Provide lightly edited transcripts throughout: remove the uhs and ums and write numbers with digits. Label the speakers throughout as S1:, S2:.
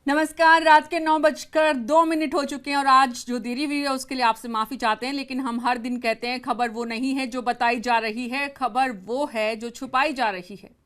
S1: नमस्कार। रात के 9:02 हो चुके हैं और आज जो देरी हुई है उसके लिए आपसे माफी चाहते हैं, लेकिन हम हर दिन कहते हैं खबर वो नहीं है जो बताई जा रही है, खबर वो है जो छुपाई जा रही है।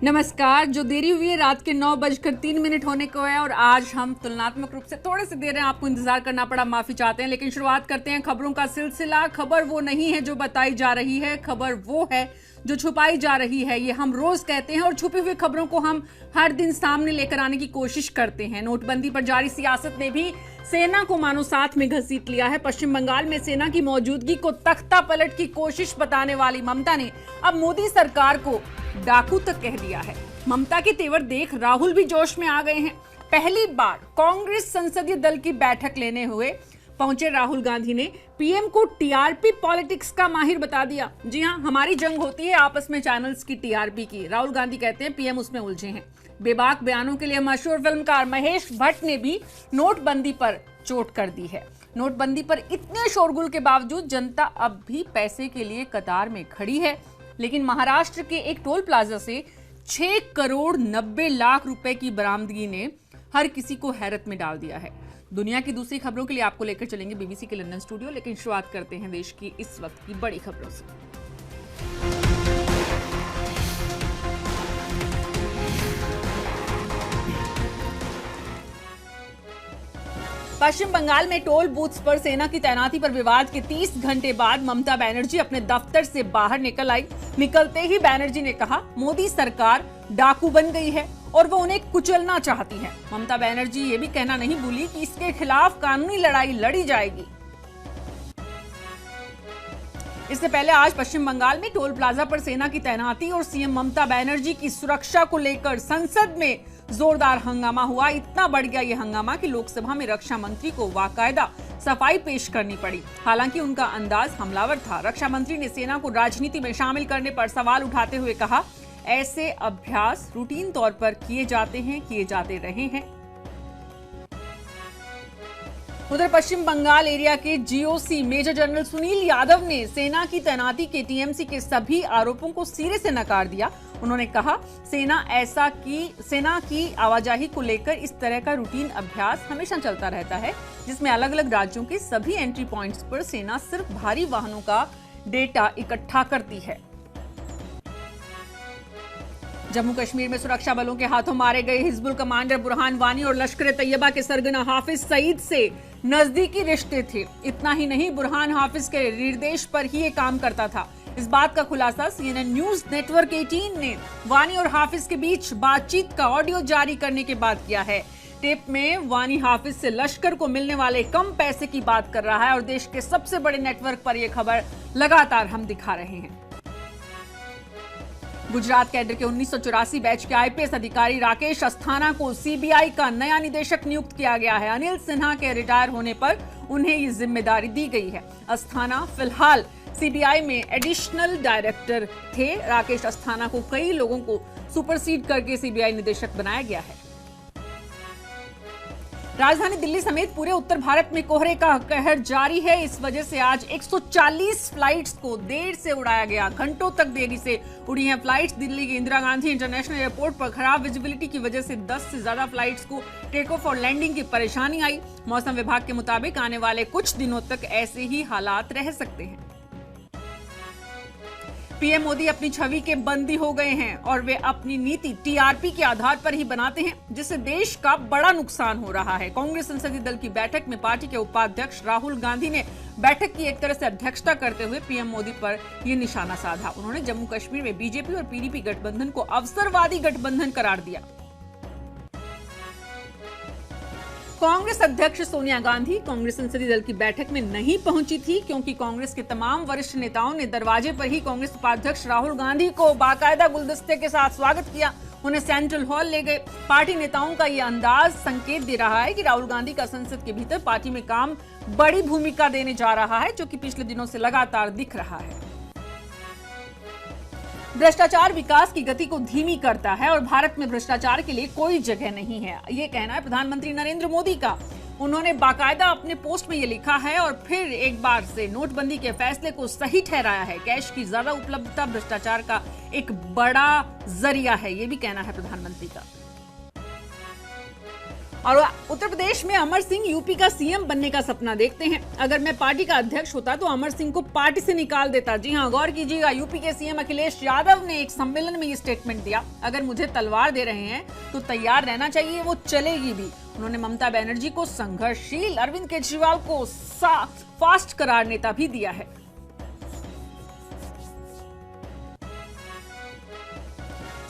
S1: नमस्कार। जो देरी हुई है रात के 9:03 होने को है और आज हम तुलनात्मक रूप से थोड़े से देर आपको इंतजार करना पड़ा, माफी चाहते हैं, लेकिन शुरुआत करते हैं खबरों का सिलसिला। खबर वो नहीं है जो बताई जा रही है, खबर वो है जो छुपाई जा रही है। ये हम रोज कहते हैं और छुपी हुई खबरों को हम हर दिन सामने लेकर आने की कोशिश करते हैं। नोटबंदी पर जारी सियासत ने भी सेना को मानो साथ में घसीट लिया है। पश्चिम बंगाल में सेना की मौजूदगी को तख्ता पलट की कोशिश बताने वाली ममता ने अब मोदी सरकार को डाकू तक कह दिया है। ममता के तेवर देख राहुल भी जोश में आ गए हैं। पहली बार कांग्रेस संसदीय दल की बैठक लेने हुए पहुंचे राहुल गांधी ने पीएम को टीआरपी पॉलिटिक्स का माहिर बता दिया। जी हां, हमारी जंग होती है आपस में चैनल्स की टीआरपी की। राहुल गांधी कहते हैं पीएम उसमें उलझे हैं। बेबाक बयानों के लिए मशहूर फिल्मकार महेश भट्ट ने भी नोटबंदी पर चोट कर दी है। नोटबंदी पर इतने शोरगुल के बावजूद जनता अब भी पैसे के लिए कतार में खड़ी है, लेकिन महाराष्ट्र के एक टोल प्लाजा से 6 करोड़ 90 लाख रुपए की बरामदगी ने हर किसी को हैरत में डाल दिया है। दुनिया की दूसरी खबरों के लिए आपको लेकर चलेंगे बीबीसी के लंदन स्टूडियो, लेकिन शुरुआत करते हैं देश की इस वक्त की बड़ी खबरों से। पश्चिम बंगाल में टोल बूथ्स पर सेना की तैनाती पर विवाद के 30 घंटे बाद ममता बनर्जी अपने दफ्तर से बाहर निकल आई। निकलते ही बनर्जी ने कहा मोदी सरकार डाकू बन गई है और वो उन्हें कुचलना चाहती है। ममता बनर्जी ये भी कहना नहीं भूली कि इसके खिलाफ कानूनी लड़ाई लड़ी जाएगी। इससे पहले आज पश्चिम बंगाल में टोल प्लाजा पर सेना की तैनाती और सीएम ममता बनर्जी की सुरक्षा को लेकर संसद में जोरदार हंगामा हुआ। इतना बढ़ गया ये हंगामा कि लोकसभा में रक्षा मंत्री को बाकायदा सफाई पेश करनी पड़ी। हालांकि उनका अंदाज हमलावर था। रक्षा मंत्री ने सेना को राजनीति में शामिल करने पर सवाल उठाते हुए कहा, ऐसे अभ्यास रूटीन तौर पर किए जाते रहे हैं। उधर पश्चिम बंगाल एरिया के GOC major general Sunil Yadav ने सेना की तैनाती के टीएमसी के सभी आरोपों को सिरे से नकार दिया। उन्होंने कहा, सेना की आवाजाही को लेकर इस तरह का रूटीन अभ्यास हमेशा चलता रहता है, जिसमें अलग अलग राज्यों के सभी एंट्री पॉइंट्स पर सेना सिर्फ भारी वाहनों का डेटा इकट्ठा करती है। जम्मू कश्मीर में सुरक्षा बलों के हाथों मारे गए हिजबुल कमांडर बुरहान वानी और लश्कर तैयबा के सरगना हाफिज सईद से नजदीकी रिश्ते थे। इतना ही नहीं, बुरहान हाफिज के निर्देश पर ही ये काम करता था। इस बात का खुलासा सीएनएन न्यूज नेटवर्क 18 ने वानी और हाफिज के बीच बातचीत का ऑडियो जारी करने के बाद किया है। टेप में वानी हाफिज से लश्कर को मिलने वाले कम पैसे की बात कर रहा है और देश के सबसे बड़े नेटवर्क पर यह खबर लगातार हम दिखा रहे हैं। गुजरात कैडर के 1984 बैच के आईपीएस अधिकारी राकेश अस्थाना को सीबीआई का नया निदेशक नियुक्त किया गया है। अनिल सिन्हा के रिटायर होने पर उन्हें ये जिम्मेदारी दी गई है। अस्थाना फिलहाल सीबीआई में एडिशनल डायरेक्टर थे। राकेश अस्थाना को कई लोगों को सुपरसीड करके सीबीआई निदेशक बनाया गया है। राजधानी दिल्ली समेत पूरे उत्तर भारत में कोहरे का कहर जारी है। इस वजह से आज 140 फ्लाइट्स को देर से उड़ाया गया। घंटों तक देरी से उड़ी हैं फ्लाइट्स। दिल्ली के इंदिरा गांधी इंटरनेशनल एयरपोर्ट पर खराब विजिबिलिटी की वजह से 10 से ज्यादा फ्लाइट्स को टेक ऑफ और लैंडिंग की परेशानी आई। मौसम विभाग के मुताबिक आने वाले कुछ दिनों तक ऐसे ही हालात रह सकते हैं। पीएम मोदी अपनी छवि के बंदी हो गए हैं और वे अपनी नीति टीआरपी के आधार पर ही बनाते हैं, जिससे देश का बड़ा नुकसान हो रहा है। कांग्रेस संसदीय दल की बैठक में पार्टी के उपाध्यक्ष राहुल गांधी ने बैठक की एक तरह से अध्यक्षता करते हुए पीएम मोदी पर यह निशाना साधा। उन्होंने जम्मू कश्मीर में बीजेपी और पीडीपी गठबंधन को अवसरवादी गठबंधन करार दिया। कांग्रेस अध्यक्ष सोनिया गांधी कांग्रेस संसदीय दल की बैठक में नहीं पहुंची थी क्योंकि कांग्रेस के तमाम वरिष्ठ नेताओं ने दरवाजे पर ही कांग्रेस उपाध्यक्ष राहुल गांधी को बाकायदा गुलदस्ते के साथ स्वागत किया, उन्हें सेंट्रल हॉल ले गए। पार्टी नेताओं का यह अंदाज संकेत दे रहा है कि राहुल गांधी का संसद के भीतर पार्टी में काम बड़ी भूमिका देने जा रहा है, जो कि पिछले दिनों से लगातार दिख रहा है। भ्रष्टाचार विकास की गति को धीमी करता है और भारत में भ्रष्टाचार के लिए कोई जगह नहीं है, ये कहना है प्रधानमंत्री नरेंद्र मोदी का। उन्होंने बाकायदा अपने पोस्ट में ये लिखा है और फिर एक बार से नोटबंदी के फैसले को सही ठहराया है। कैश की ज्यादा उपलब्धता भ्रष्टाचार का एक बड़ा जरिया है, ये भी कहना है प्रधानमंत्री का। और उत्तर प्रदेश में अमर सिंह यूपी का सीएम बनने का सपना देखते हैं। अगर मैं पार्टी का अध्यक्ष होता तो अमर सिंह को पार्टी से निकाल देता। जी हां, गौर कीजिएगा, यूपी के सीएम अखिलेश यादव ने एक सम्मेलन में ये स्टेटमेंट दिया। अगर मुझे तलवार दे रहे हैं तो तैयार रहना चाहिए, वो चलेगी भी। उन्होंने ममता बनर्जी को संघर्षशील, अरविंद केजरीवाल को फास्ट करार नेता भी दिया है।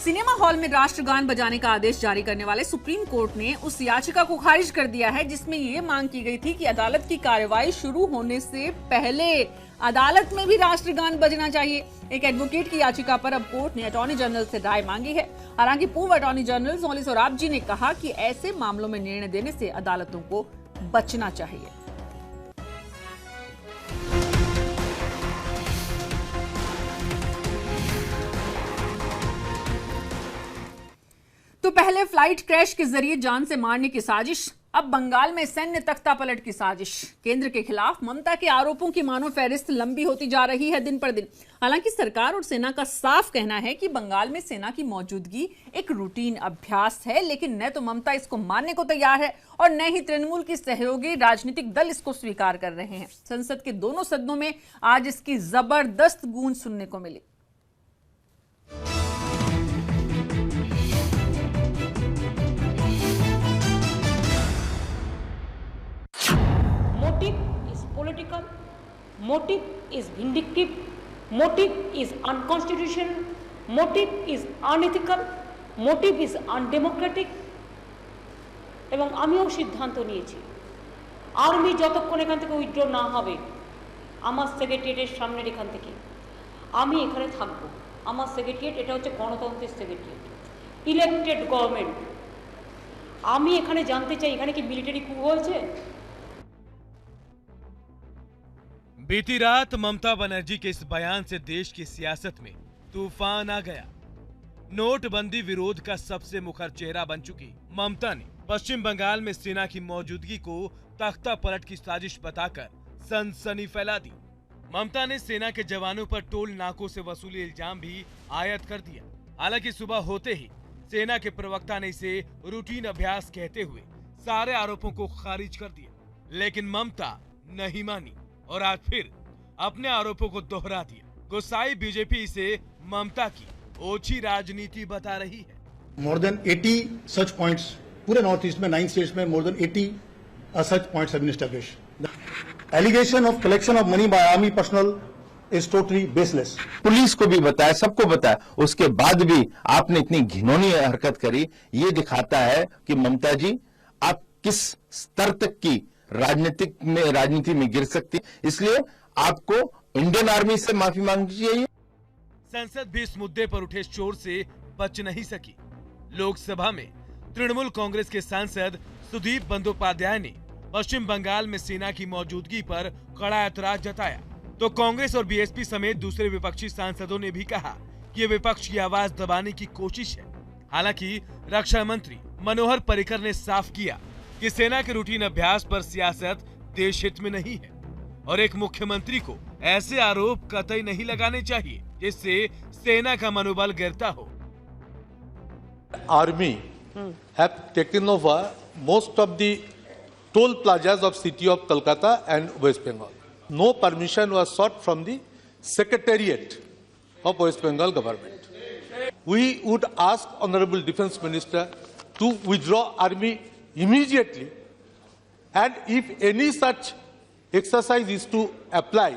S1: सिनेमा हॉल में राष्ट्रगान बजाने का आदेश जारी करने वाले सुप्रीम कोर्ट ने उस याचिका को खारिज कर दिया है जिसमें ये मांग की गई थी कि अदालत की कार्रवाई शुरू होने से पहले अदालत में भी राष्ट्रगान बजना चाहिए। एक एडवोकेट की याचिका पर अब कोर्ट ने अटॉर्नी जनरल से राय मांगी है। हालांकि पूर्व अटॉर्नी जनरल सोली सोराबजी ने कहा कि ऐसे मामलों में निर्णय देने से अदालतों को बचना चाहिए। तो पहले फ्लाइट क्रैश के जरिए जान से मारने की साजिश, अब बंगाल में सैन्य तख्ता पलट की साजिश। केंद्र के खिलाफ ममता के आरोपों की मानो फहरिस्त लंबी होती जा रही है दिन पर दिन। हालांकि सरकार और सेना का साफ कहना है कि बंगाल में सेना की मौजूदगी एक रूटीन अभ्यास है, लेकिन न तो ममता इसको मानने को तैयार है और न ही तृणमूल की सहयोगी राजनीतिक दल इसको स्वीकार कर रहे हैं। संसद के दोनों सदनों में आज इसकी जबरदस्त गूंज सुनने को मिली।
S2: Motive is political, motive is vindictive, motive is unconstitutional, motive is unethical, motive is undemocratic। এবং আমিও সিদ্ধান্ত নিয়েছি আর্মি যতক্ষণ এখান থেকে উইথড্র না হবে আমার সেক্রেটারিয়েটের সামনের এখান থেকে আমি এখানে থাকবো। আমার সেক্রেটারিয়েট এটা হচ্ছে গণতন্ত্রের সেক্রেটারিয়েট, ইলেক্টেড গভর্নমেন্ট। আমি এখানে জানতে চাই এখানে কি মিলিটারি কু হয়েছে?
S3: बीती रात ममता बनर्जी के इस बयान से देश की सियासत में तूफान आ गया। नोटबंदी विरोध का सबसे मुखर चेहरा बन चुकी ममता ने पश्चिम बंगाल में सेना की मौजूदगी को तख्ता पलट की साजिश बताकर सनसनी फैला दी। ममता ने सेना के जवानों पर टोल नाकों से वसूली इल्जाम भी आयद कर दिया। हालांकि सुबह होते ही सेना के प्रवक्ता ने इसे रूटीन अभ्यास कहते हुए सारे आरोपों को खारिज कर दिया, लेकिन ममता नहीं मानी और आज फिर अपने आरोपों को दोहरा दिया। गुस्साई बीजेपी इसे ममता की ओछी राजनीति बता रही है।
S4: मोर देन 80 सच पॉइंट्स पूरे नॉर्थ ईस्ट में 9 स्टेट्स में more than 80 such points have been established. Allegation of collection of money by army personnel is totally baseless. Police को भी बताया, सबको बताया, उसके बाद भी आपने इतनी घिनौनी हरकत करी। ये दिखाता है कि ममता जी आप किस स्तर तक की राजनीति में गिर सकती, इसलिए आपको इंडियन आर्मी से माफी मांगनी चाहिए।
S3: संसद भी इस मुद्दे पर उठे शोर से बच नहीं सकी। लोकसभा में तृणमूल कांग्रेस के सांसद सुदीप बंदोपाध्याय ने पश्चिम बंगाल में सेना की मौजूदगी पर कड़ा ऐतराज जताया, तो कांग्रेस और बीएसपी समेत दूसरे विपक्षी सांसदों ने भी कहा कि ये विपक्ष की आवाज दबाने की कोशिश है। हालांकि रक्षा मंत्री मनोहर पर्रिकर ने साफ किया कि सेना के रूटीन अभ्यास पर सियासत देश हित में नहीं है और एक मुख्यमंत्री को ऐसे आरोप कतई नहीं लगाने चाहिए जिससे सेना का मनोबल गिरता हो।
S5: Army have taken over most of the toll plazas of city of Kolkata and West Bengal. No permission was sought from the Secretariat of West Bengal government. We would ask Honorable Defence Minister to withdraw army immediately, and if any such exercise is to apply,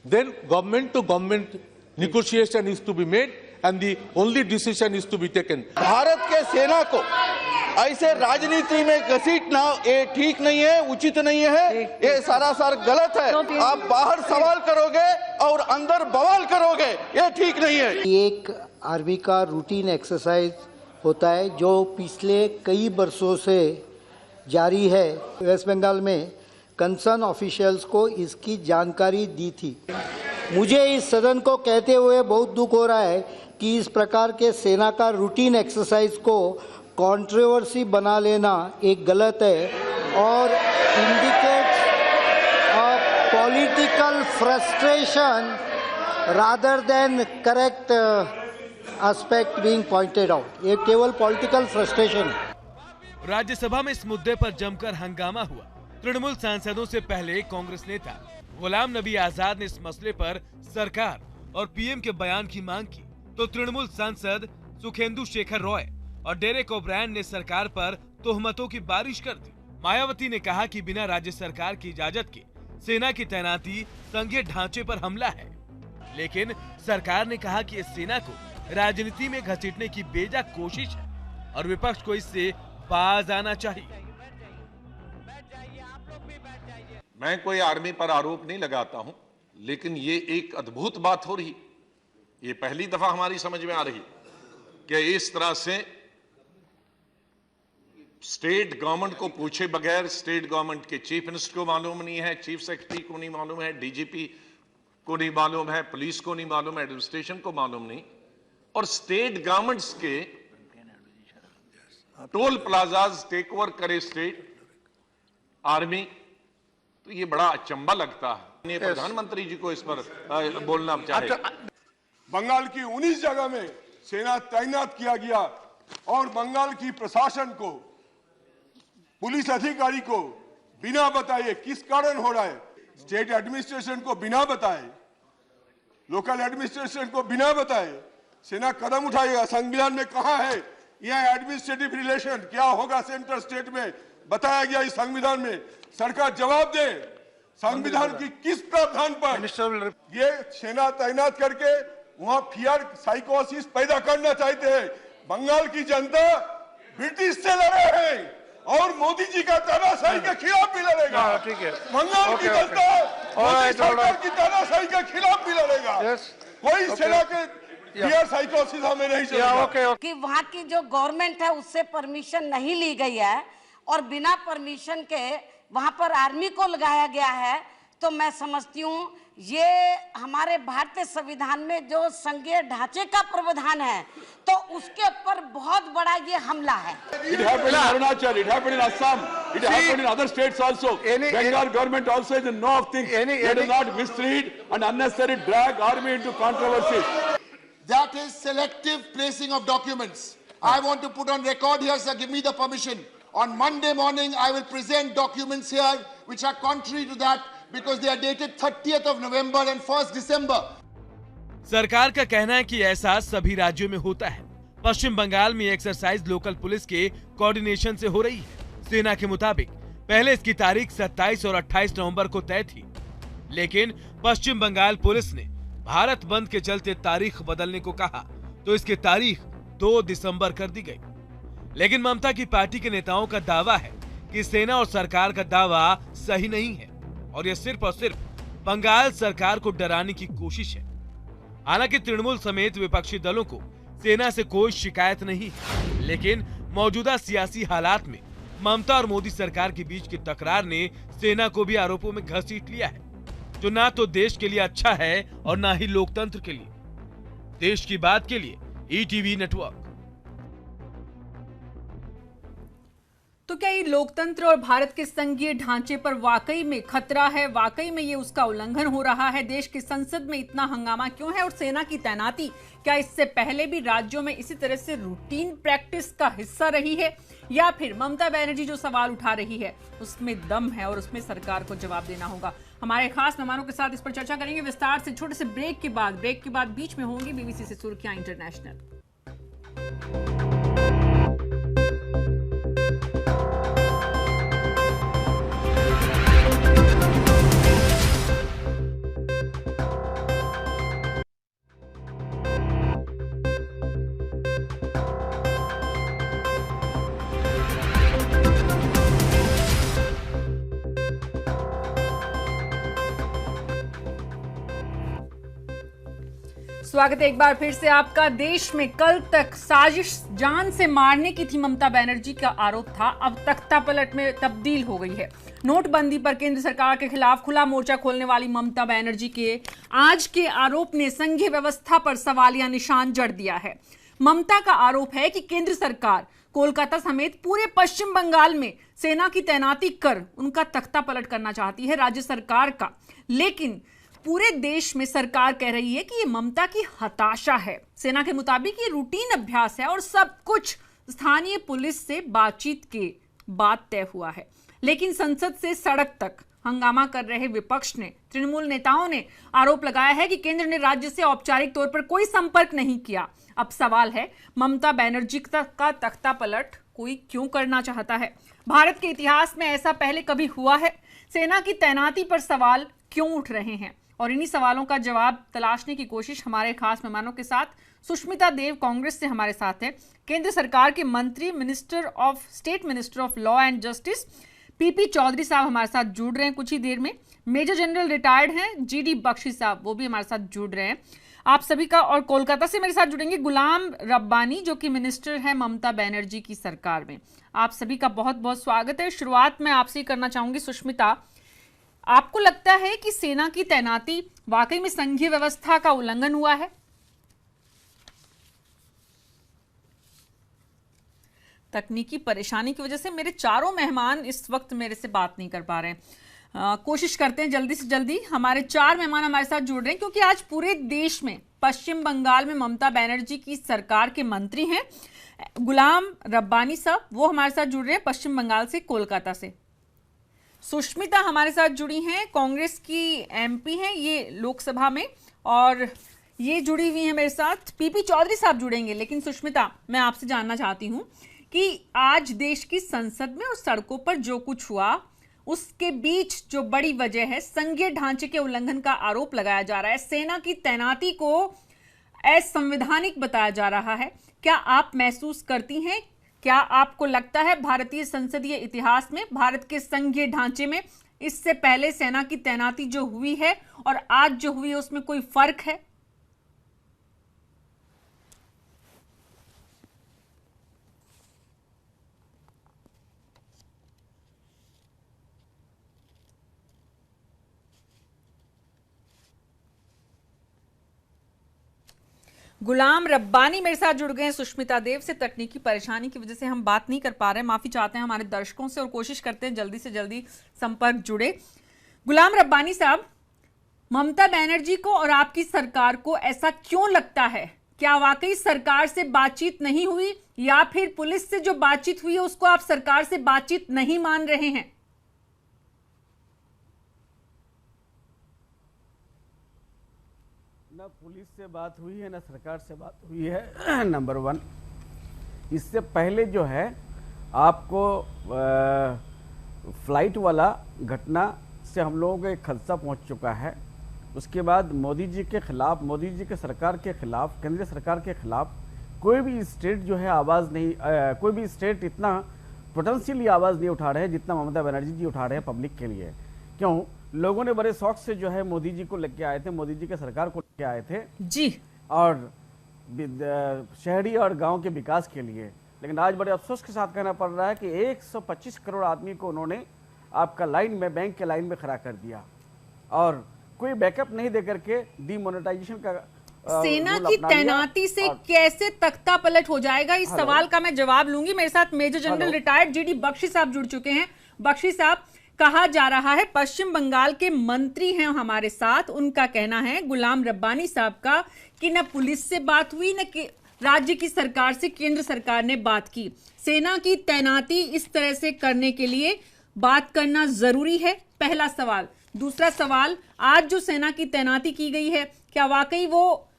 S5: then government to government negotiation is to be made and the only decision is to be taken.
S6: Bharat के सेना को ऐसे राजनीति में घसीटना ये ठीक नहीं है, उचित नहीं है, ये सरासर गलत है। आप बाहर सवाल करोगे और अंदर बवाल करोगे, ये ठीक नहीं है।
S7: एक आर्मी का रूटीन एक्सरसाइज होता है जो पिछले कई वर्षों से जारी है। वेस्ट बंगाल में कंसर्न ऑफिशियल्स को इसकी जानकारी दी थी। मुझे इस सदन को कहते हुए बहुत दुख हो रहा है कि इस प्रकार के सेना का रूटीन एक्सरसाइज को कंट्रोवर्सी बना लेना एक गलत है और indicates a political frustration rather than correct aspect being pointed out. ये केवल पॉलिटिकल फ्रस्ट्रेशन है।
S3: राज्यसभा में इस मुद्दे पर जमकर हंगामा हुआ। तृणमूल सांसदों से पहले कांग्रेस नेता गुलाम नबी आजाद ने इस मसले पर सरकार और पीएम के बयान की मांग की, तो तृणमूल सांसद सुखेंदु शेखर रॉय और डेरेक ओब्रायन ने सरकार पर तोहमतों की बारिश कर दी। मायावती ने कहा कि बिना राज्य सरकार की इजाजत के सेना की तैनाती संघीय ढांचे पर हमला है, लेकिन सरकार ने कहा कि इस सेना को राजनीति में घसीटने की बेजा कोशिश है और विपक्ष को इससे बाज आना चाहिए।
S8: मैं कोई आर्मी पर आरोप नहीं लगाता हूं, लेकिन ये एक अद्भुत बात हो रही, ये पहली दफा हमारी समझ में आ रही कि इस तरह से स्टेट गवर्नमेंट को पूछे बगैर, स्टेट गवर्नमेंट के चीफ मिनिस्टर को मालूम नहीं है, चीफ सेक्रेटरी को नहीं मालूम है, डीजीपी को नहीं मालूम है, पुलिस को नहीं मालूम है, एडमिनिस्ट्रेशन को मालूम नहीं, और स्टेट गवर्नमेंट्स के टोल प्लाजाज टेक ओवर करे स्टेट आर्मी, तो ये बड़ा अचंबा लगता है। प्रधानमंत्री जी को इस पर बोलना चाहिए।
S9: बंगाल की 19 जगह में सेना तैनात किया गया और बंगाल की प्रशासन को, पुलिस अधिकारी को बिना बताए किस कारण हो रहा है, स्टेट एडमिनिस्ट्रेशन को बिना बताए, लोकल एडमिनिस्ट्रेशन को बिना बताए सेना कदम उठाएगा। संविधान में कहा है यह एडमिनिस्ट्रेटिव रिलेशन क्या होगा सेंट्रल स्टेट में, बताया गया इस संविधान में। सरकार जवाब दे, संविधान की किस प्रावधान पर ये सेना तैनात करके वहां फियर साइकोसिस पैदा करना चाहते हैं। बंगाल की जनता ब्रिटिश से लड़े हैं और मोदी जी का तानाशाही के खिलाफ भी लड़ेगा। ठीक है, बंगाल की जनता मोदी सरकार की तानाशाही के खिलाफ भी लड़ेगा। कोई सेना के फियर साइकोसिस हमें नहीं चाहिए।
S10: कि वहाँ की जो गवर्नमेंट है उससे परमिशन नहीं ली गई है और बिना परमिशन के वहां पर आर्मी को लगाया गया है, तो मैं समझती हूँ ये हमारे भारतीय संविधान में जो संघीय ढांचे का प्रावधान है तो उसके ऊपर बहुत बड़ा ये हमला है।
S9: It happened in Arunachal, it happened in Assam, it happened in other states also. Bengal government also is in know of things. Let us not mislead and unnecessarily drag army into controversy.
S11: That is selective placing of documents. I want to put on record here, sir, give me the permission. On Monday morning, I will present documents here which are contrary to that because they are dated 30th of November and 1st December.
S3: सरकार का कहना है कि ऐसा सभी राज्यों में होता है। पश्चिम बंगाल में एक्सरसाइज लोकल पुलिस के कोऑर्डिनेशन से हो रही है। सेना के मुताबिक पहले इसकी तारीख 27 और 28 नवंबर को तय थी, लेकिन पश्चिम बंगाल पुलिस ने भारत बंद के चलते तारीख बदलने को कहा तो इसकी तारीख 2 दिसंबर कर दी गई। लेकिन ममता की पार्टी के नेताओं का दावा है कि सेना और सरकार का दावा सही नहीं है और यह सिर्फ और सिर्फ बंगाल सरकार को डराने की कोशिश है। हालांकि तृणमूल समेत विपक्षी दलों को सेना से कोई शिकायत नहीं है, लेकिन मौजूदा सियासी हालात में ममता और मोदी सरकार के बीच की तकरार ने सेना को भी आरोपों में घसीट लिया है, जो ना तो देश के लिए अच्छा है और ना ही लोकतंत्र के लिए। देश की बात के लिए ईटीवी नेटवर्क।
S1: तो क्या ये लोकतंत्र और भारत के संघीय ढांचे पर वाकई में खतरा है? वाकई में ये उसका उल्लंघन हो रहा है? देश की संसद में इतना हंगामा क्यों है? और सेना की तैनाती क्या इससे पहले भी राज्यों में इसी तरह से रूटीन प्रैक्टिस का हिस्सा रही है, या फिर ममता बनर्जी जो सवाल उठा रही है उसमें दम है और उसमें सरकार को जवाब देना होगा? हमारे खास मेहमानों के साथ इस पर चर्चा करेंगे विस्तार से छोटे से ब्रेक के बाद बीच में होंगी बीबीसी से सुर्खियां इंटरनेशनल। स्वागत है एक बार फिर से आपका। देश में कल तक साजिश जान से मारने की थी ममता बनर्जी का आरोप था, अब तख्तापलट में तब्दील हो गई है। नोटबंदी पर केंद्र सरकार के खिलाफ खुला मोर्चा खोलने वाली ममता बनर्जी के आज के आरोप ने संघीय व्यवस्था पर सवालिया निशान जड़ दिया है। ममता का आरोप है कि केंद्र सरकार कोलकाता समेत पूरे पश्चिम बंगाल में सेना की तैनाती कर उनका तख्तापलट करना चाहती है राज्य सरकार का, लेकिन पूरे देश में सरकार कह रही है कि ये ममता की हताशा है। सेना के मुताबिक ये रूटीन अभ्यास है और सब कुछ स्थानीय पुलिस से बातचीत के बाद तय हुआ है। लेकिन संसद से सड़क तक हंगामा कर रहे विपक्ष ने, तृणमूल नेताओं ने आरोप लगाया है कि केंद्र ने राज्य से औपचारिक तौर पर कोई संपर्क नहीं किया। अब सवाल है, ममता बनर्जी का तख्तापलट कोई क्यों करना चाहता है? भारत के इतिहास में ऐसा पहले कभी हुआ है? सेना की तैनाती पर सवाल क्यों उठ रहे हैं? और इन्हीं सवालों का जवाब तलाशने की कोशिश हमारे खास मेहमानों के साथ सुष्मिता देव कांग्रेस से हमारे साथ है, केंद्र सरकार के मंत्री state minister of law and justice PP Chaudhary साहब हमारे साथ जुड़ रहे हैं कुछ ही देर में। मेजर जनरल रिटायर्ड हैं जीडी बख्शी साहब, वो भी हमारे साथ जुड़ रहे हैं। आप सभी का, और कोलकाता से मेरे साथ जुड़ेंगे गुलाम रब्बानी जो कि मिनिस्टर है ममता बनर्जी की सरकार में। आप सभी का बहुत बहुत स्वागत है। शुरुआत में आपसे ही करना चाहूंगी सुष्मिता, आपको लगता है कि सेना की तैनाती वाकई में संघीय व्यवस्था का उल्लंघन हुआ है? तकनीकी परेशानी की वजह से मेरे चारों मेहमान इस वक्त मेरे से बात नहीं कर पा रहे हैं। कोशिश करते हैं जल्दी से जल्दी हमारे चार मेहमान हमारे साथ जुड़ रहे हैं, क्योंकि आज पूरे देश में पश्चिम बंगाल में ममता बनर्जी की सरकार के मंत्री हैं गुलाम रब्बानी साहब, वो हमारे साथ जुड़ रहे हैं पश्चिम बंगाल से, कोलकाता से। सुष्मिता हमारे साथ जुड़ी हैं, कांग्रेस की एमपी हैं ये लोकसभा में, और ये जुड़ी हुई है मेरे साथ पीपी चौधरी साहब जुड़ेंगे। लेकिन सुष्मिता, मैं आपसे जानना चाहती हूं कि आज देश की संसद में और सड़कों पर जो कुछ हुआ उसके बीच जो बड़ी वजह है, संघीय ढांचे के उल्लंघन का आरोप लगाया जा रहा है, सेना की तैनाती को असंवैधानिक बताया जा रहा है। क्या आप महसूस करती हैं, क्या आपको लगता है भारतीय संसदीय इतिहास में, भारत के संघीय ढांचे में इससे पहले सेना की तैनाती जो हुई है और आज जो हुई है उसमें कोई फर्क है? गुलाम रब्बानी मेरे साथ जुड़ गए हैं सुष्मिता देव से। तकनीकी परेशानी की वजह से हम बात नहीं कर पा रहे हैं, माफी चाहते हैं हमारे दर्शकों से और कोशिश करते हैं जल्दी से जल्दी संपर्क जुड़े। गुलाम रब्बानी साहब, ममता बनर्जी को और आपकी सरकार को ऐसा क्यों लगता है? क्या वाकई सरकार से बातचीत नहीं हुई, या फिर पुलिस से जो बातचीत हुई है उसको आप सरकार से बातचीत नहीं मान रहे हैं?
S12: ना पुलिस से बात हुई है ना सरकार से बात हुई है, नंबर वन। इससे पहले जो है आपको फ्लाइट वाला घटना से हम लोगों को एक खदशा पहुंच चुका है। उसके बाद मोदी जी के खिलाफ, मोदी जी के सरकार के खिलाफ, केंद्र सरकार के खिलाफ कोई भी स्टेट जो है आवाज़ नहीं, कोई भी स्टेट इतना पोटेंशियली आवाज़ नहीं उठा रहे हैं जितना ममता बनर्जी जी उठा रहे हैं पब्लिक के लिए। क्यों? लोगों ने बड़े शौक से जो है मोदी जी को लेके आए थे, मोदी जी के सरकार को लेके आए थे
S1: जी, और
S12: शहरी और गांव के विकास के लिए। लेकिन आज बड़े अफसोस के साथ कहना पड़ रहा है कि 125 करोड़ आदमी को उन्होंने आपका लाइन में, बैंक के लाइन में खड़ा कर दिया और कोई बैकअप नहीं दे करके डीमोनेटाइजेशन का
S1: सेना की तैनाती से कैसे तख्ता पलट हो जाएगा? इस सवाल का मैं जवाब लूंगी। मेरे साथ major general retired GD Bakshi साहब जुड़ चुके हैं। बख्शी साहब, कहा जा रहा है पश्चिम बंगाल के मंत्री हैं हमारे साथ, उनका कहना है गुलाम रब्बानी साहब का कि न पुलिस से बात हुई न कि राज्य की सरकार से केंद्र सरकार ने बात की। सेना की तैनाती इस तरह से करने के लिए बात करना जरूरी है, पहला सवाल। दूसरा सवाल, आज जो सेना की तैनाती की गई है, क्या वाकई वो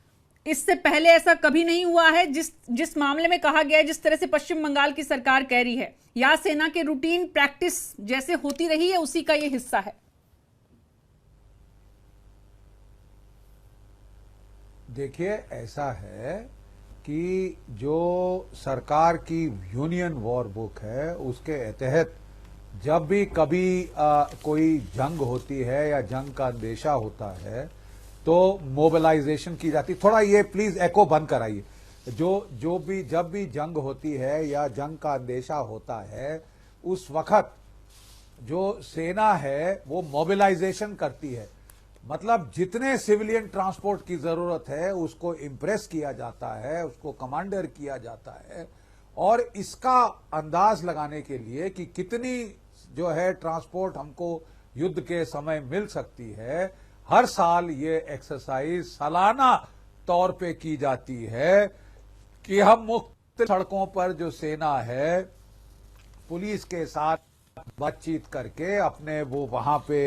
S1: इससे पहले ऐसा कभी नहीं हुआ है जिस मामले में कहा गया है, जिस तरह से पश्चिम बंगाल की सरकार कह रही है, या सेना के रूटीन प्रैक्टिस जैसे होती रही है उसी का ये हिस्सा है?
S13: देखिए, ऐसा है कि जो सरकार की यूनियन वॉर बुक है उसके तहत जब भी कभी कोई जंग होती है या जंग का अंदेशा होता है तो मोबिलाइजेशन की जाती। थोड़ा ये प्लीज एको बंद कराइए। जब भी जंग होती है या जंग का अंदेशा होता है, उस वक्त जो सेना है वो मोबिलाइजेशन करती है, मतलब जितने सिविलियन ट्रांसपोर्ट की जरूरत है उसको इंप्रेस किया जाता है, उसको कमांडर किया जाता है, और इसका अंदाज लगाने के लिए कि कितनी जो है ट्रांसपोर्ट हमको युद्ध के समय मिल सकती है, हर साल ये एक्सरसाइज सालाना तौर पे की जाती है कि हम मुख्य सड़कों पर जो सेना है पुलिस के साथ बातचीत करके अपने वो वहां पे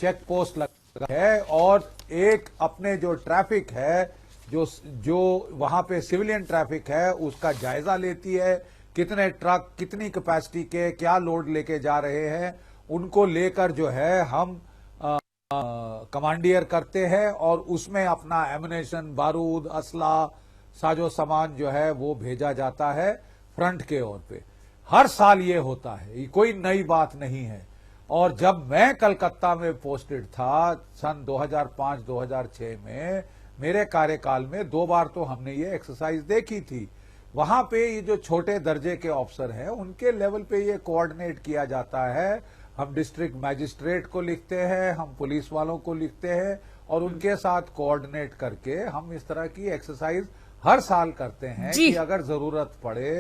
S13: चेक पोस्ट लगा है, और एक अपने जो ट्रैफिक है, जो वहां पे सिविलियन ट्रैफिक है उसका जायजा लेती है, कितने ट्रक कितनी कैपेसिटी के क्या लोड लेके जा रहे हैं, उनको लेकर जो है हम कमांडियर करते हैं, और उसमें अपना एमुनेशन, बारूद, असला, साजो सामान जो है वो भेजा जाता है फ्रंट के ओर पे। हर साल ये होता है, ये कोई नई बात नहीं है। और जब मैं कलकत्ता में पोस्टेड था सन 2005-2006 में, मेरे कार्यकाल में 2 बार तो हमने ये एक्सरसाइज देखी थी। वहां पे ये जो छोटे दर्जे के ऑफिसर हैं उनके लेवल पे ये कोऑर्डिनेट किया जाता है। हम डिस्ट्रिक्ट मैजिस्ट्रेट को लिखते हैं, हम पुलिस वालों को लिखते हैं, और उनके साथ कोऑर्डिनेट करके हम इस तरह की एक्सरसाइज हर साल करते हैं कि अगर जरूरत पड़े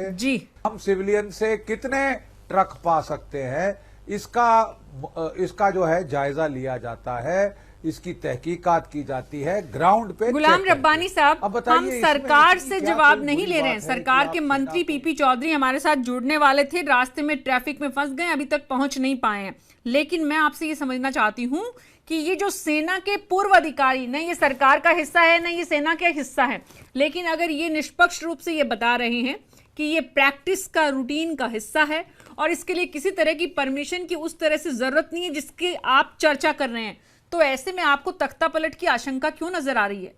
S13: हम सिविलियन से कितने ट्रक पा सकते हैं, इसका जो है जायजा लिया जाता है, इसकी तहकीकात की जाती है ग्राउंड पे।
S1: गुलाम रब्बानी साहब, हम सरकार से जवाब नहीं ले रहे हैं। सरकार के मंत्री पीपी चौधरी हमारे साथ जुड़ने वाले थे, रास्ते में ट्रैफिक में फंस गए, अभी तक पहुंच नहीं पाए हैं। लेकिन मैं आपसे ये समझना चाहती हूं कि ये जो सेना के पूर्व अधिकारी, न ये सरकार का हिस्सा है न ये सेना का हिस्सा है, लेकिन अगर ये निष्पक्ष रूप से ये बता रहे हैं कि ये प्रैक्टिस का रूटीन का हिस्सा है और इसके लिए किसी तरह की परमिशन की उस तरह से जरूरत नहीं है जिसकी आप चर्चा कर रहे हैं, तो ऐसे में आपको तख्ता पलट की आशंका क्यों नजर आ रही है?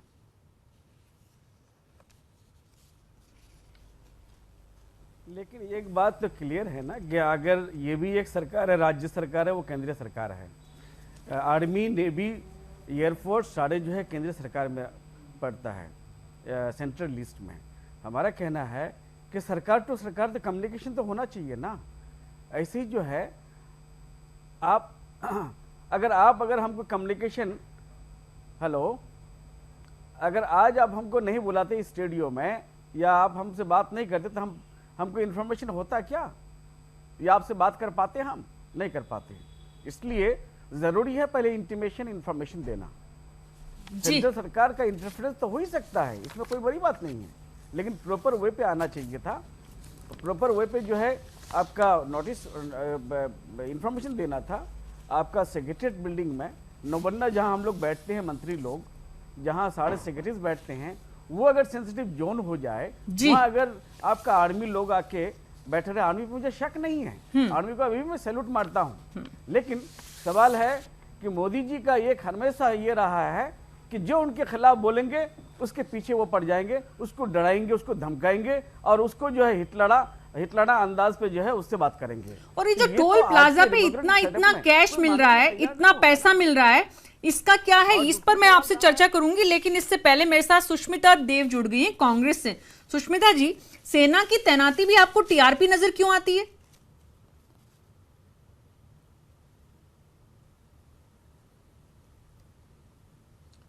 S12: लेकिन एक बात तो क्लियर है ना कि अगर ये भी एक सरकार है, राज्य सरकार है, वो केंद्रीय सरकार है। आर्मी, नेवी, एयरफोर्स सारे जो है केंद्रीय सरकार में पड़ता है, सेंट्रल लिस्ट में। हमारा कहना है कि सरकार टू सरकार तो कम्युनिकेशन तो होना चाहिए ना। ऐसे ही जो है आप अगर हमको कम्युनिकेशन, हेलो, अगर आज आप हमको नहीं बुलाते स्टूडियो में या आप हमसे बात नहीं करते तो हमको इन्फॉर्मेशन होता क्या, या आपसे बात कर पाते? हम नहीं कर पाते। इसलिए जरूरी है पहले इंटीमेशन, इन्फॉर्मेशन देना। सेंट्रल सरकार का इंटरफेरेंस तो हो ही सकता है, इसमें कोई बड़ी बात नहीं है, लेकिन प्रॉपर वे पे आना चाहिए था। प्रॉपर वे पे जो है आपका नोटिस, इंफॉर्मेशन देना था। आपका सेक्रेटरीट बिल्डिंग में नौबन्ना जहां हम लोग बैठते हैं, मंत्री लोग जहां सारे सेक्रेटरीज बैठते हैं, वो अगर सेंसिटिव जोन हो जाए, वहां अगर आपका आर्मी लोग आके बैठे रहे, आर्मी पे मुझे शक नहीं है, आर्मी को अभी भी मैं सैल्यूट मारता हूं। लेकिन सवाल है कि मोदी जी का एक हमेशा ये रहा है कि जो उनके खिलाफ बोलेंगे उसके पीछे वो पड़ जाएंगे, उसको डराएंगे, उसको धमकाएंगे और उसको जो है हिटलड़ा अंदाज पे जो है उससे बात करेंगे।
S1: और ये जो टोल प्लाजा पे इतना कैश मिल रहा है, इतना पैसा मिल रहा है, इसका क्या है? इस पर मैं आपसे चर्चा करूंगी, लेकिन इससे पहले मेरे साथ सुष्मिता देव जुड़ गई है कांग्रेस से। सुष्मिता जी, सेना की तैनाती भी आपको टीआरपी नजर क्यों आती है?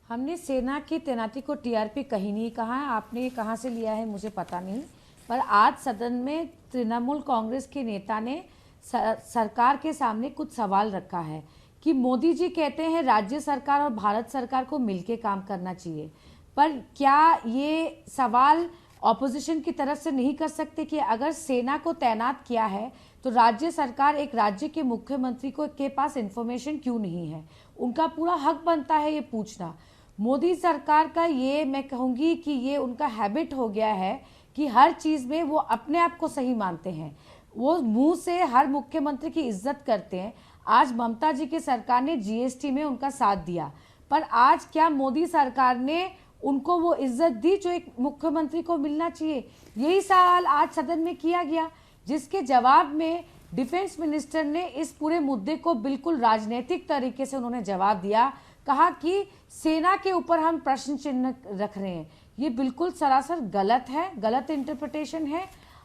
S2: हमने सेना की तैनाती को टीआरपी कहीं नहीं कहा है। आपने कहां से लिया है मुझे पता नहीं, पर आज सदन में तृणमूल कांग्रेस के नेता ने सरकार के सामने कुछ सवाल रखा है कि मोदी जी कहते हैं राज्य सरकार और भारत सरकार को मिलकर काम करना चाहिए, पर क्या ये सवाल ऑपोजिशन की तरफ से नहीं कर सकते कि अगर सेना को तैनात किया है तो राज्य सरकार, एक राज्य के मुख्यमंत्री को के पास इंफॉर्मेशन क्यों नहीं है? उनका पूरा हक बनता है ये पूछना। मोदी सरकार का ये मैं कहूँगी कि ये उनका हैबिट हो गया है कि हर चीज़ में वो अपने आप को सही मानते हैं, वो मुंह से हर मुख्यमंत्री की इज्जत करते हैं। आज ममता जी की सरकार ने जीएसटी में उनका साथ दिया, पर आज क्या मोदी सरकार ने उनको वो इज्जत दी जो एक मुख्यमंत्री को मिलना चाहिए? यही सवाल आज सदन में किया गया, जिसके जवाब में डिफेंस मिनिस्टर ने इस पूरे मुद्दे को बिल्कुल राजनीतिक तरीके से उन्होंने जवाब दिया।
S14: कहा कि सेना के ऊपर हम प्रश्न चिन्ह रख रहे हैं। ये बिल्कुल सरासर गलत है, गलत इंटरप्रिटेशन है।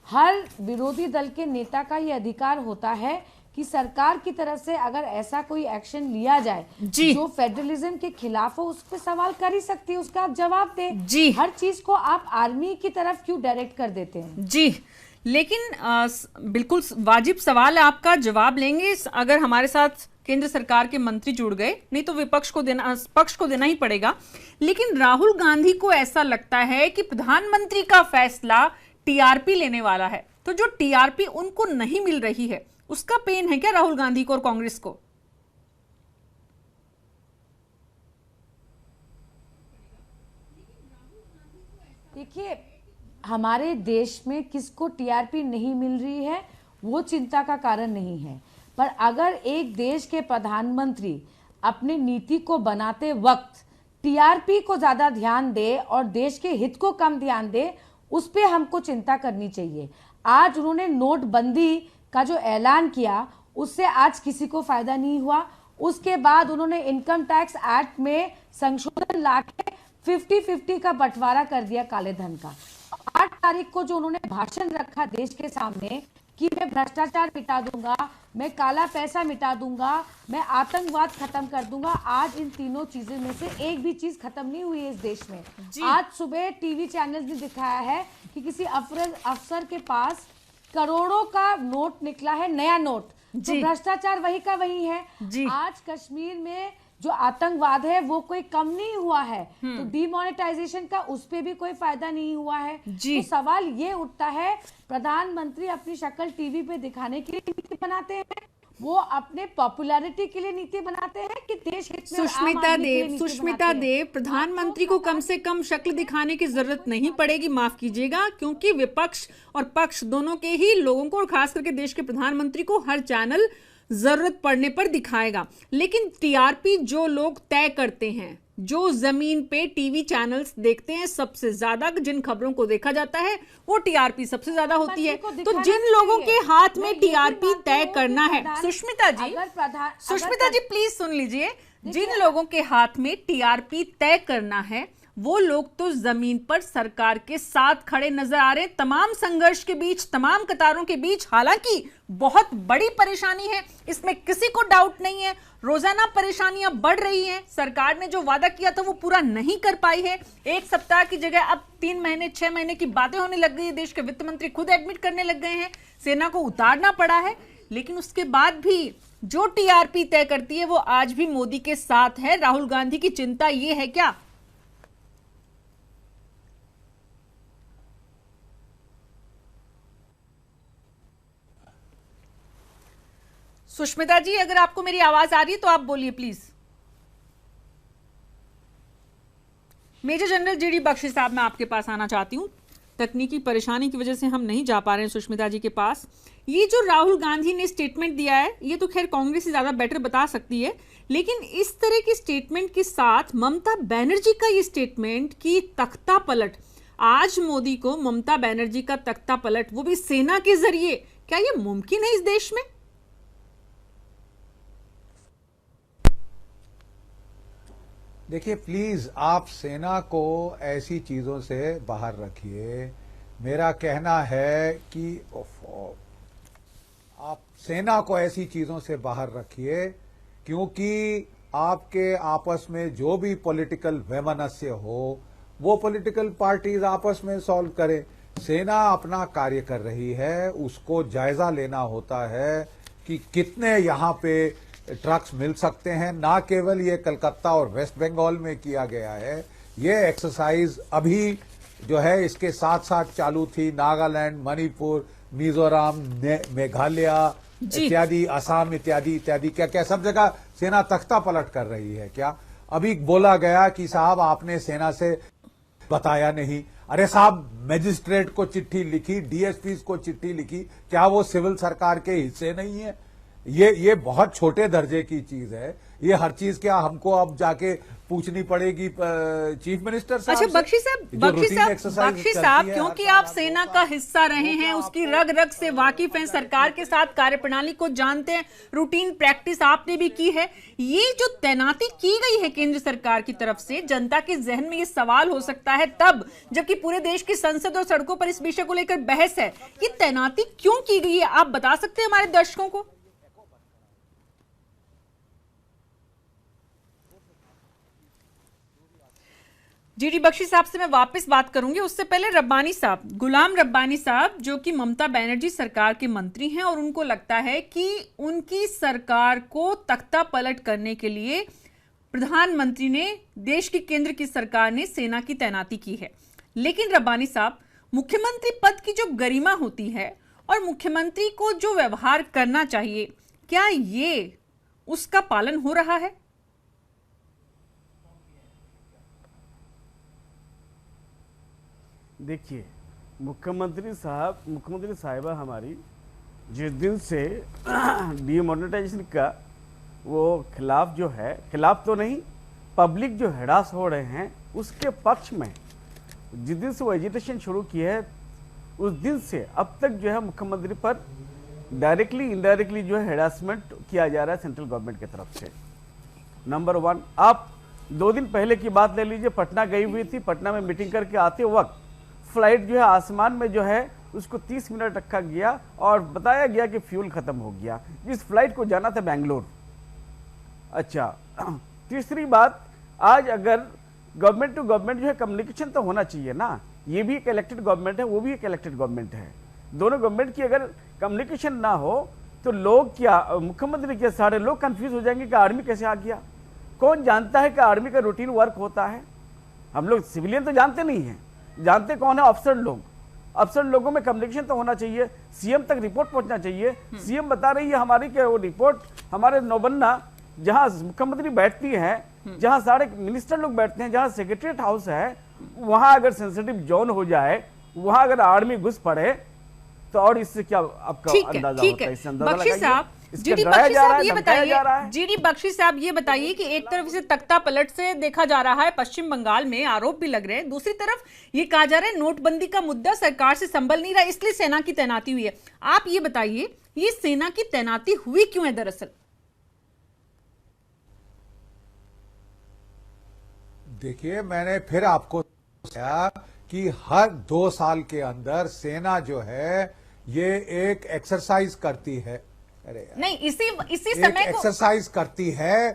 S14: हर विरोधी दल के नेता का ये अधिकार होता है कि सरकार की तरफ से अगर ऐसा कोई एक्शन लिया जाए जो फेडरलिज्म के खिलाफ हो, उस पर सवाल कर ही सकती है, उसका आप जवाब दें जी। हर चीज को आप आर्मी की तरफ क्यों डायरेक्ट कर देते हैं
S1: जी? लेकिन बिल्कुल वाजिब सवाल है आपका, जवाब लेंगे अगर हमारे साथ केंद्र सरकार के मंत्री जुड़ गए, नहीं तो विपक्ष को देना ही पड़ेगा। लेकिन राहुल गांधी को ऐसा लगता है कि प्रधानमंत्री का फैसला टीआरपी लेने वाला है, तो जो टीआरपी उनको नहीं मिल रही है उसका पेन है क्या राहुल गांधी को और कांग्रेस को?
S14: देखिए, हमारे देश में किसको टीआरपी नहीं मिल रही है वो चिंता का कारण नहीं है, पर अगर एक देश के प्रधानमंत्री अपनी नीति को बनाते वक्त टीआरपी को ज्यादा ध्यान दे और देश के हित को कम ध्यान दे, उस पे हमको चिंता करनी चाहिए। आज उन्होंने नोटबंदी का जो ऐलान किया उससे आज किसी को फायदा नहीं हुआ। उसके बाद उन्होंने इनकम टैक्स एक्ट में संशोधन लाके 50-50 का बंटवारा कर दिया काले धन का। 8 तारीख को जो उन्होंने भाषण रखा देश के सामने कि मैं भ्रष्टाचार मिटा दूंगा, मैं काला पैसा मिटा दूंगा, मैं आतंकवाद खत्म कर दूंगा, आज इन तीनों चीजों में से एक भी चीज खत्म नहीं हुई है इस देश में। आज सुबह टीवी चैनल ने दिखाया है कि किसी अफसर के पास करोड़ों का नोट निकला है, नया नोट, तो भ्रष्टाचार वही का वही है। आज कश्मीर में जो आतंकवाद है वो कोई कम नहीं हुआ है, तो डीमोनेटाइजेशन का उस पे भी कोई फायदा नहीं हुआ है। तो सवाल ये उठता है, प्रधानमंत्री अपनी शक्ल टीवी पे दिखाने के लिए नीति बनाते हैं, वो अपने पॉपुलैरिटी के लिए नीति बनाते हैं कि देश हित में?
S1: सुष्मिता देव, प्रधानमंत्री को कम से कम शक्ल दिखाने की जरूरत नहीं पड़ेगी, माफ कीजिएगा, क्योंकि विपक्ष और पक्ष दोनों के ही लोगों को और खास करके देश के प्रधानमंत्री को हर चैनल जरूरत पड़ने पर दिखाएगा। लेकिन टीआरपी जो लोग तय करते हैं, जो जमीन पे टीवी चैनल्स देखते हैं, सबसे ज्यादा जिन खबरों को देखा जाता है वो टीआरपी सबसे ज्यादा होती है। तो जिन लोगों के हाथ में टीआरपी तय करना है, सुष्मिता जी प्लीज सुन लीजिए, जिन लोगों के हाथ में टीआरपी तय करना है वो लोग तो जमीन पर सरकार के साथ खड़े नजर आ रहे हैं, तमाम संघर्ष के बीच, तमाम कतारों के बीच। हालांकि बहुत बड़ी परेशानी है, इसमें किसी को डाउट नहीं है, रोजाना परेशानियां बढ़ रही हैं। सरकार ने जो वादा किया था वो पूरा नहीं कर पाई है। 1 सप्ताह की जगह अब 3 महीने 6 महीने की बातें होने लग गई है। देश के वित्त मंत्री खुद एडमिट करने लग गए हैं, सेना को उतारना पड़ा है। लेकिन उसके बाद भी जो टीआरपी तय करती है वो आज भी मोदी के साथ है। राहुल गांधी की चिंता ये है क्या? सुष्मिता जी, अगर आपको मेरी आवाज आ रही है तो आप बोलिए please. Major general GD Bakshi साहब, मैं आपके पास आना चाहती हूँ। तकनीकी परेशानी की वजह से हम नहीं जा पा रहे हैं सुष्मिता जी के पास। ये जो राहुल गांधी ने स्टेटमेंट दिया है, ये तो खैर कांग्रेस से ज्यादा बेटर बता सकती है, लेकिन इस तरह की स्टेटमेंट के साथ ममता बनर्जी का ये स्टेटमेंट की तख्ता पलट, आज मोदी को ममता बनर्जी का तख्ता पलट, वो भी सेना के जरिए, क्या ये मुमकिन है इस देश में?
S13: देखिए, प्लीज आप सेना को ऐसी चीजों से बाहर रखिए। मेरा कहना है कि आप सेना को ऐसी चीजों से बाहर रखिए, क्योंकि आपके आपस में जो भी पॉलिटिकल वैमनस्य हो वो पॉलिटिकल पार्टीज आपस में सॉल्व करें। सेना अपना कार्य कर रही है, उसको जायजा लेना होता है कि कितने यहाँ पे ट्रक्स मिल सकते हैं। ना केवल ये कलकत्ता और वेस्ट बंगाल में किया गया है, ये एक्सरसाइज अभी जो है इसके साथ साथ चालू थी नागालैंड, मणिपुर, मिजोरम, मेघालय इत्यादि, असम इत्यादि इत्यादि। क्या क्या सब जगह सेना तख्ता पलट कर रही है? क्या अभी बोला गया कि साहब आपने सेना से बताया नहीं। अरे साहब, मैजिस्ट्रेट को चिट्ठी लिखी, डीएसपी को चिट्ठी लिखी, क्या वो सिविल सरकार के हिस्से नहीं है? ये बहुत छोटे दर्जे की चीज है। ये हर चीज क्या हमको अब जाके पूछनी पड़ेगी चीफ मिनिस्टर साहब?
S1: अच्छा बख्शी साहब क्योंकि आप सेना का हिस्सा रहे हैं, उसकी रग रग से वाकिफ हैं, सरकार के साथ कार्यप्रणाली को जानते हैं, रूटीन प्रैक्टिस आपने भी की है। ये जो तैनाती की गई है केंद्र सरकार की तरफ से, जनता के जहन में ये सवाल हो सकता है तब जबकि पूरे देश की संसद और सड़कों पर इस विषय को लेकर बहस है, ये तैनाती क्यों की गई है? आप बता सकते हैं हमारे दर्शकों को? जी बख्शी साहब से मैं वापस बात करूंगी, उससे पहले रब्बानी साहब, गुलाम रब्बानी साहब जो कि ममता बनर्जी सरकार के मंत्री हैं और उनको लगता है कि उनकी सरकार को तख्ता पलट करने के लिए प्रधानमंत्री ने, देश की केंद्र की सरकार ने सेना की तैनाती की है। लेकिन रब्बानी साहब, मुख्यमंत्री पद की जो गरिमा होती है और मुख्यमंत्री को जो व्यवहार करना चाहिए, क्या ये उसका पालन हो रहा है?
S12: देखिए, मुख्यमंत्री साहिबा हमारी जिस दिन से डीमोनेटाइजेशन का वो खिलाफ जो है, खिलाफ तो नहीं, पब्लिक जो हरास हो रहे हैं उसके पक्ष में जिस दिन से वो एजिटेशन शुरू की है, उस दिन से अब तक जो है मुख्यमंत्री पर डायरेक्टली इनडायरेक्टली जो है हरासमेंट किया जा रहा है सेंट्रल गवर्नमेंट की तरफ से। नंबर 1, आप 2 दिन पहले की बात ले लीजिए, पटना गई हुई थी, पटना में मीटिंग करके आते वक्त फ्लाइट जो है आसमान में जो है उसको 30 मिनट रखा गया और बताया गया कि फ्यूल खत्म हो गया, जिस फ्लाइट को जाना था बेंगलोर। अच्छा, तीसरी बात, आज अगर गवर्नमेंट टू गवर्नमेंट जो है कम्युनिकेशन तो होना चाहिए ना, ये भी एक इलेक्टेड गवर्नमेंट है, वो भी एक इलेक्टेड गवर्नमेंट है, दोनों गवर्नमेंट की अगर कम्युनिकेशन ना हो तो लोग क्या, मुख्यमंत्री क्या, सारे लोग कंफ्यूज हो जाएंगे कि आर्मी कैसे आ गया। कौन जानता है कि आर्मी का रूटीन वर्क होता है? हम लोग सिविलियन तो जानते नहीं हैं, जानते कौन है? अफसर लोग। अफसर लोगों में कम्युनिकेशन तो होना चाहिए, सीएम तक रिपोर्ट पहुंचना चाहिए। सीएम बता रही है हमारी कि वो रिपोर्ट हमारे नौबन्ना जहां मुख्यमंत्री बैठती है, जहां सारे मिनिस्टर लोग बैठते हैं, जहां सेक्रेटरीट हाउस है, वहां अगर सेंसिटिव जोन हो जाए, वहां अगर आर्मी घुस पड़े तो और इससे क्या आपका अंदाजा होता है? इससे अंदाजा लगाइए।
S1: जीडी बख्शी साहब ये बताइए, जीडी बख्शी साहब ये बताइए कि एक तरफ से तख्ता पलट से देखा जा रहा है, पश्चिम बंगाल में आरोप भी लग रहे हैं, दूसरी तरफ ये कहा जा रहा है नोटबंदी का मुद्दा सरकार से संभल नहीं रहा, इसलिए सेना की तैनाती हुई है। आप ये बताइए, ये सेना की तैनाती हुई क्यों है दरअसल?
S13: देखिए, मैंने फिर आपको कहा कि हर 2 साल के अंदर सेना जो है ये एक एक्सरसाइज करती है। अरे
S1: नहीं, इसी समय
S13: एक्सरसाइज करती है,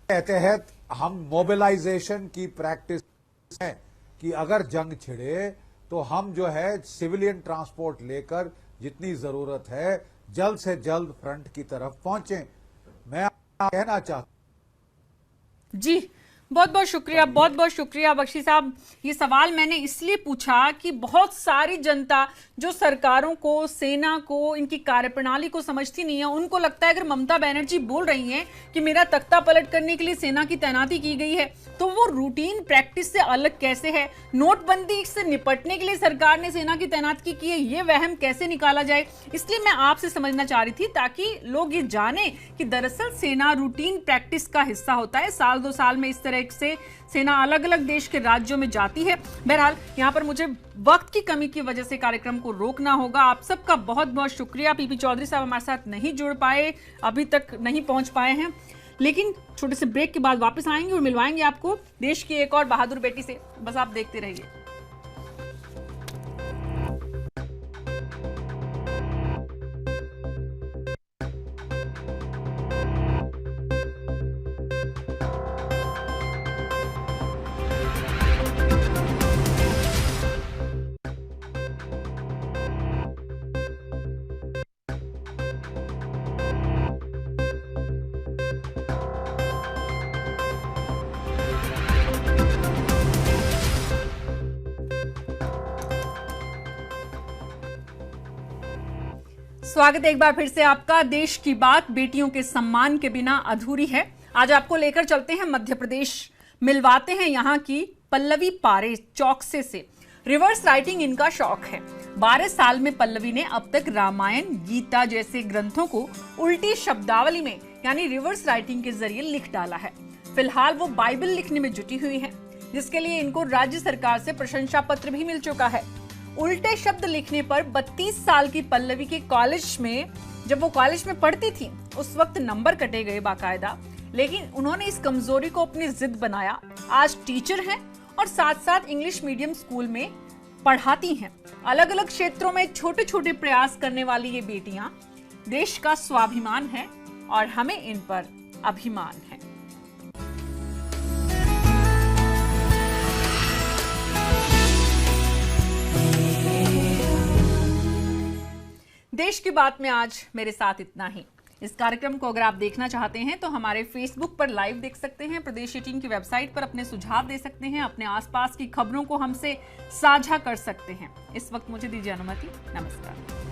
S13: तहत हम मोबिलाइजेशन की प्रैक्टिस है कि अगर जंग छिड़े तो हम जो है सिविलियन ट्रांसपोर्ट लेकर जितनी जरूरत है जल्द से जल्द फ्रंट की तरफ पहुंचे। मैं कहना चाहता
S1: जी, बहुत बहुत शुक्रिया बख्शी साहब। ये सवाल मैंने इसलिए पूछा कि बहुत सारी जनता जो सरकारों को, सेना को, इनकी कार्यप्रणाली को समझती नहीं है, उनको लगता है अगर ममता बनर्जी बोल रही हैं कि मेरा तख्ता पलट करने के लिए सेना की तैनाती की गई है तो वो रूटीन प्रैक्टिस से अलग कैसे है? नोटबंदी से निपटने के लिए सरकार ने सेना की तैनाती की है, ये वहम कैसे निकाला जाए? इसलिए मैं आपसे समझना चाह रही थी ताकि लोग ये जाने कि दरअसल सेना रूटीन प्रैक्टिस का हिस्सा होता है। साल 2 साल में इस तरह से सेना अलग अलग देश के राज्यों में जाती है। बहरहाल यहाँ पर मुझे वक्त की कमी की वजह से कार्यक्रम को रोकना होगा। आप सबका बहुत बहुत शुक्रिया। पीपी चौधरी साहब हमारे साथ नहीं जुड़ पाए, अभी तक नहीं पहुंच पाए हैं, लेकिन छोटे से ब्रेक के बाद वापस आएंगे और मिलवाएंगे आपको देश की एक और बहादुर बेटी से। बस आप देखते रहिए। स्वागत है एक बार फिर से आपका। देश की बात बेटियों के सम्मान के बिना अधूरी है। आज आपको लेकर चलते हैं मध्य प्रदेश, मिलवाते हैं यहाँ की पल्लवी पारे चौकसे से। रिवर्स राइटिंग इनका शौक है। 12 साल में पल्लवी ने अब तक रामायण, गीता जैसे ग्रंथों को उल्टी शब्दावली में यानी रिवर्स राइटिंग के जरिए लिख डाला है। फिलहाल वो बाइबल लिखने में जुटी हुई है, जिसके लिए इनको राज्य सरकार से प्रशंसा पत्र भी मिल चुका है। उल्टे शब्द लिखने पर 32 साल की पल्लवी के कॉलेज में, जब वो कॉलेज में पढ़ती थी, उस वक्त नंबर कटे गए बाकायदा, लेकिन उन्होंने इस कमजोरी को अपनी जिद बनाया। आज टीचर हैं और साथ साथ इंग्लिश मीडियम स्कूल में पढ़ाती हैं। अलग अलग क्षेत्रों में छोटे छोटे प्रयास करने वाली ये बेटियां देश का स्वाभिमान है और हमें इन पर अभिमान है। देश की बात में आज मेरे साथ इतना ही। इस कार्यक्रम को अगर आप देखना चाहते हैं तो हमारे फेसबुक पर लाइव देख सकते हैं, प्रदेश 18 की वेबसाइट पर अपने सुझाव दे सकते हैं, अपने आसपास की खबरों को हमसे साझा कर सकते हैं। इस वक्त मुझे दीजिए अनुमति। नमस्कार।